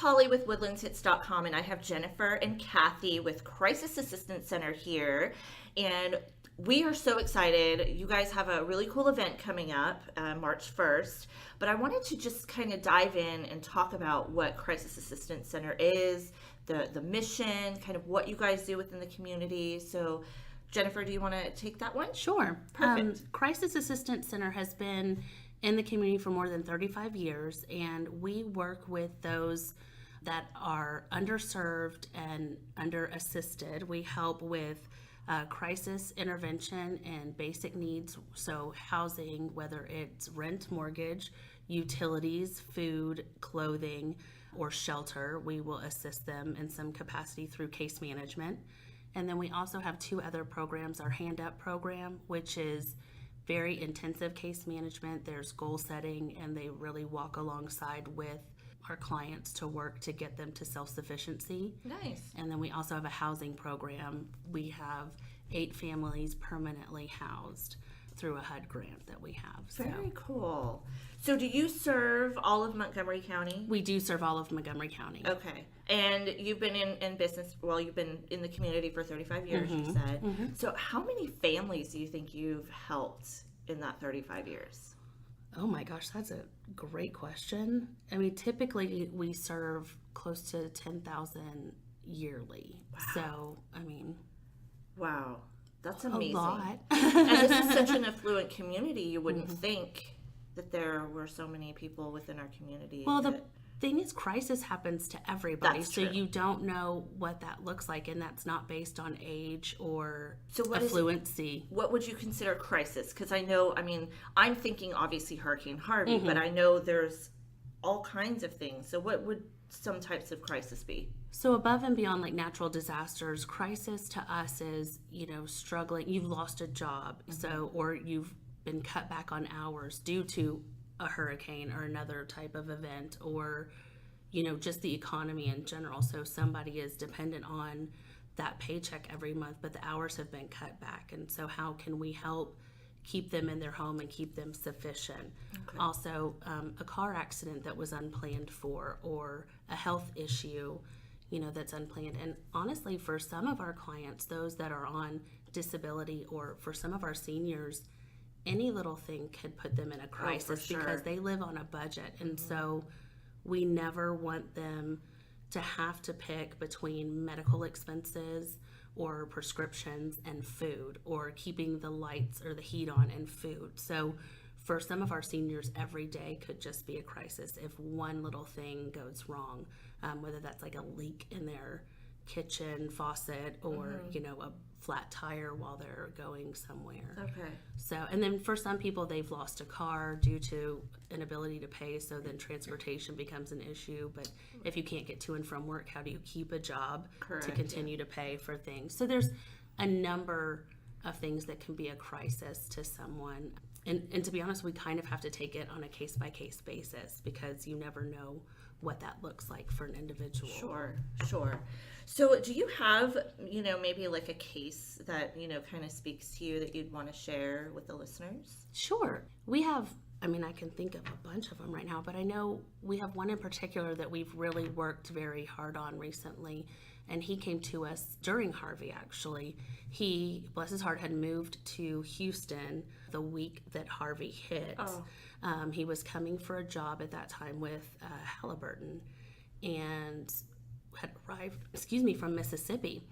Holly with woodlandshits.com, and I have Jennifer and Kathy with Crisis Assistance Center here. And we are so excited. You guys have a really cool event coming up March 1st. But I wanted to just kind of dive in and talk about what Crisis Assistance Center is, the mission, kind of what you guys do within the community. So, Jennifer, do you want to take that one? Sure. Perfect. Crisis Assistance Center has been in the community for more than 35 years, and we work with those that are underserved and under-assisted. We help with crisis intervention and basic needs, so housing, whether it's rent, mortgage, utilities, food, clothing, or shelter. We will assist them in some capacity through case management. And then we also have two other programs, our Hand Up program, which is very intensive case management. There's goal setting, and they really walk alongside with our clients to work to get them to self-sufficiency. Nice. And then we also have a housing program. We have 8 families permanently housed through a HUD grant that we have. Very cool. So do you serve all of Montgomery County? We do serve all of Montgomery County. Okay. And you've been in business, well, you've been in the community for 35 years, you said. So how many families do you think you've helped in that 35 years? Oh my gosh, that's a great question. I mean, typically we serve close to 10,000 yearly. Wow. So, I mean, wow. That's amazing. a lot. And this is such an affluent community, you wouldn't think that there were so many people within our community. Well, the thing is, crisis happens to everybody. That's so true. you don't know what that looks like, and that's not based on age or So what is- affluency. What would you consider crisis? Because I know, I mean, I'm thinking obviously Hurricane Harvey, but I know there's all kinds of things. So what would some types of crisis be? So above and beyond like natural disasters, crisis to us is, struggling. You've lost a job, or you've been cut back on hours due to a hurricane or another type of event, or, just the economy in general. So somebody is dependent on that paycheck every month, but the hours have been cut back. And so how can we help keep them in their home and keep them sufficient? Okay. Also, a car accident that was unplanned for, or a health issue, that's unplanned. And honestly, for some of our clients, those that are on disability, or for some of our seniors, any little thing could put them in a crisis sure. because they live on a budget. And so we never want them to have to pick between medical expenses or prescriptions and food, or keeping the lights or the heat on and food. So for some of our seniors, every day could just be a crisis if one little thing goes wrong, whether that's like a leak in their kitchen faucet, or a flat tire while they're going somewhere. Okay. So, and then for some people, they've lost a car due to inability to pay, so then transportation becomes an issue. But if you can't get to and from work, how do you keep a job Correct, to continue to pay for things? So there's a number of things that can be a crisis to someone. And to be honest, we kind of have to take it on a case-by-case basis, because you never know what that looks like for an individual. Sure. So do you have, maybe like a case that, kind of speaks to you that you'd want to share with the listeners? Sure. We have, I can think of a bunch of them right now, but I know we have one in particular that we've really worked very hard on recently. And he came to us during Harvey, actually. He, bless his heart, had moved to Houston the week that Harvey hit. Oh. He was coming for a job at that time with Halliburton, and had arrived, from Mississippi.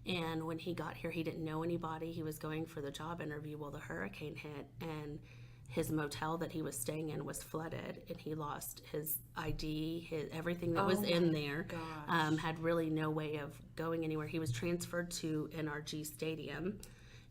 And when he got here, he didn't know anybody. He was going for the job interview. Well, the hurricane hit, and his motel that he was staying in was flooded, and he lost his ID, everything that was in there. Had really no way of going anywhere. He was transferred to NRG Stadium,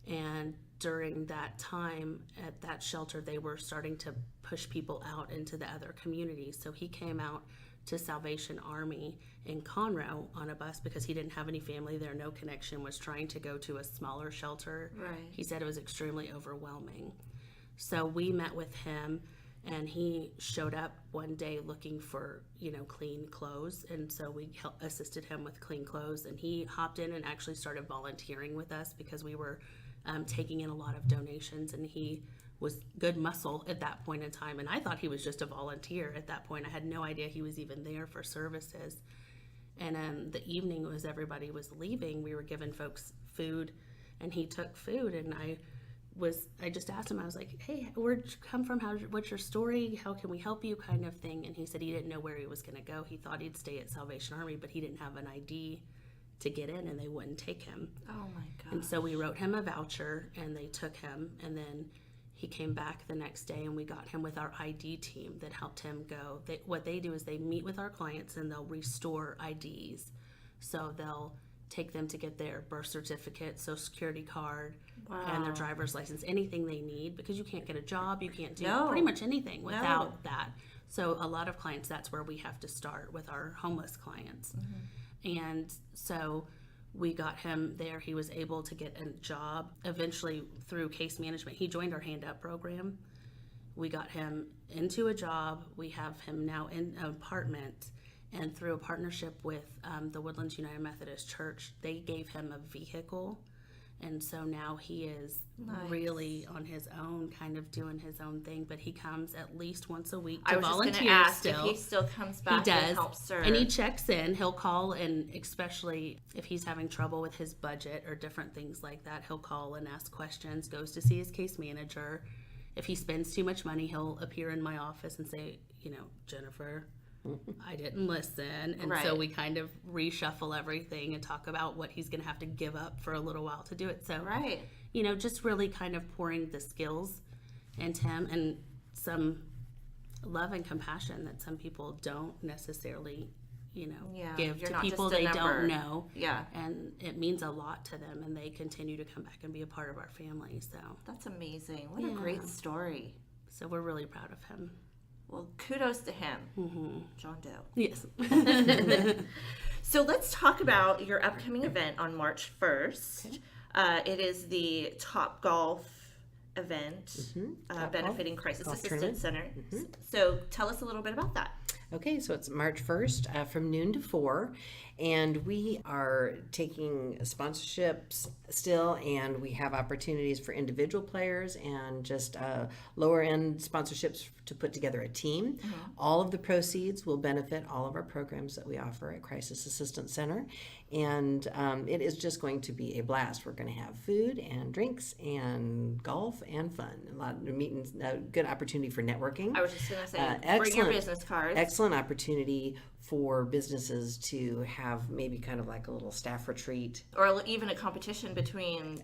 and during that time at that shelter, they were starting to push people out into the other communities. So he came out to Salvation Army in Conroe on a bus because he didn't have any family there, no connection, was trying to go to a smaller shelter. Right. He said it was extremely overwhelming. So we met with him, and he showed up one day looking for, clean clothes. And so we assisted him with clean clothes, and he hopped in and actually started volunteering with us because we were taking in a lot of donations, and he was good muscle at that point in time. And I thought he was just a volunteer at that point. I had no idea he was even there for services. And then the evening, as everybody was leaving, we were giving folks food, and he took food. And I just asked him, I was like, hey, where'd you come from? What's your story? How can we help you, kind of thing? And he said he didn't know where he was going to go. He thought he'd stay at Salvation Army, but he didn't have an ID to get in, and they wouldn't take him. Oh my God. And so we wrote him a voucher, and they took him. And then he came back the next day, and we got him with our ID team that helped him go. What they do is they meet with our clients, and they'll restore IDs. So they'll take them to get their birth certificate, social security card, and their driver's license, anything they need, because you can't get a job, you can't do pretty much anything without that. So a lot of clients, that's where we have to start with our homeless clients. And so we got him there. He was able to get a job eventually through case management. He joined our Hand Up program. We got him into a job. We have him now in an apartment. And through a partnership with the Woodlands United Methodist Church, they gave him a vehicle. And so now he is really on his own, kind of doing his own thing. But he comes at least once a week to volunteer. I was just going to ask if he still comes back and helps serve. And he checks in. He'll call, and especially if he's having trouble with his budget or different things like that, he'll call and ask questions, goes to see his case manager. If he spends too much money, he'll appear in my office and say, Jennifer, I didn't listen. And so we kind of reshuffle everything and talk about what he's going to have to give up for a little while to do it. So, just really kind of pouring the skills into him, and some love and compassion that some people don't necessarily, give to people they don't know. Yeah. And it means a lot to them, and they continue to come back and be a part of our family. So that's amazing. What a great story. So we're really proud of him. Well, kudos to him, John Doe. Yes. So let's talk about your upcoming event on March 1st. Okay. It is the Top Golf event benefiting Crisis Assistance Center. So tell us a little bit about that. Okay, so it's March 1st from noon to 4, and we are taking sponsorships still, and we have opportunities for individual players and just lower end sponsorships to put together a team. All of the proceeds will benefit all of our programs that we offer at Crisis Assistance Center, and it is just going to be a blast. We're going to have food and drinks and golf and fun. A lot of meetings, a good opportunity for networking. I was just going to say, bring your business cards. Excellent opportunity for businesses to have maybe kind of like a little staff retreat, or even a competition between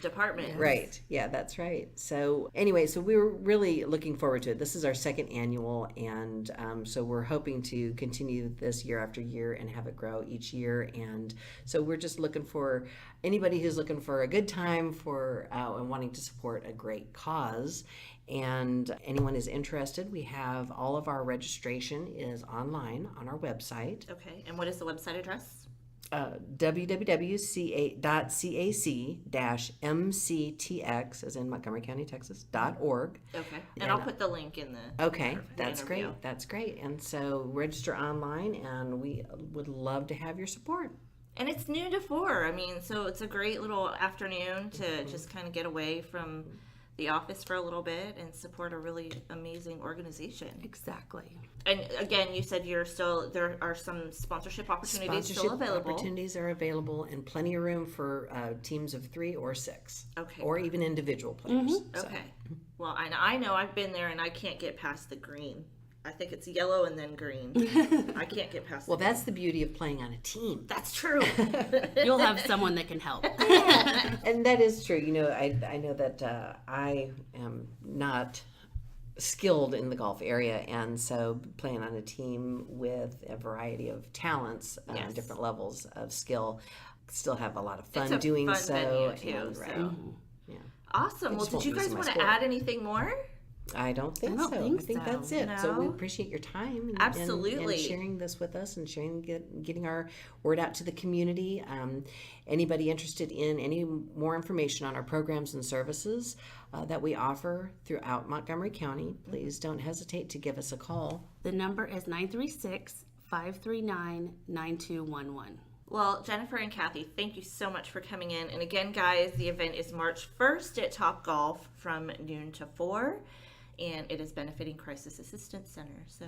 departments. Right. Yeah, that's right. So anyway, so we were really looking forward to it. This is our second annual, and so we're hoping to continue this year after year and have it grow each year. And so we're just looking for anybody who's looking for a good time for and wanting to support a great cause. And anyone is interested, we have all of our registration is online on our website. Okay, and what is the website address? www.cac-mctx, as in Montgomery County, Texas.org. Okay, and I'll put the link in the Okay, that's great. That's great. And so register online, and we would love to have your support. And it's noon to 4. I mean, so it's a great little afternoon to just kind of get away from the office for a little bit and support a really amazing organization. Exactly. And again, you said there are some sponsorship opportunities still available. Opportunities are available, and plenty of room for teams of 3 or 6. Okay. Or even individual players. So. Okay. Well, I know I've been there, and I can't get past the green. I think it's yellow and then green. I can't get past. Well, that's the beauty of playing on a team. That's true. You'll have someone that can help. And that is true. I know that I am not skilled in the golf area, and so playing on a team with a variety of talents, different levels of skill, still have a lot of fun doing fun so. Venue too, Right. Yeah. Awesome. Well, did you guys want to add anything more? I don't think so. I think that's it. No? So we appreciate your time and sharing this with us and getting our word out to the community. Anybody interested in any more information on our programs and services that we offer throughout Montgomery County, please don't hesitate to give us a call. The number is 936-539-9211. Well, Jennifer and Kathy, thank you so much for coming in. And again, guys, the event is March 1st at Top Golf from noon to 4, and it is benefiting Crisis Assistance Center. So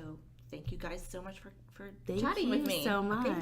thank you guys so much for Thank chatting you with me. so much. Okay.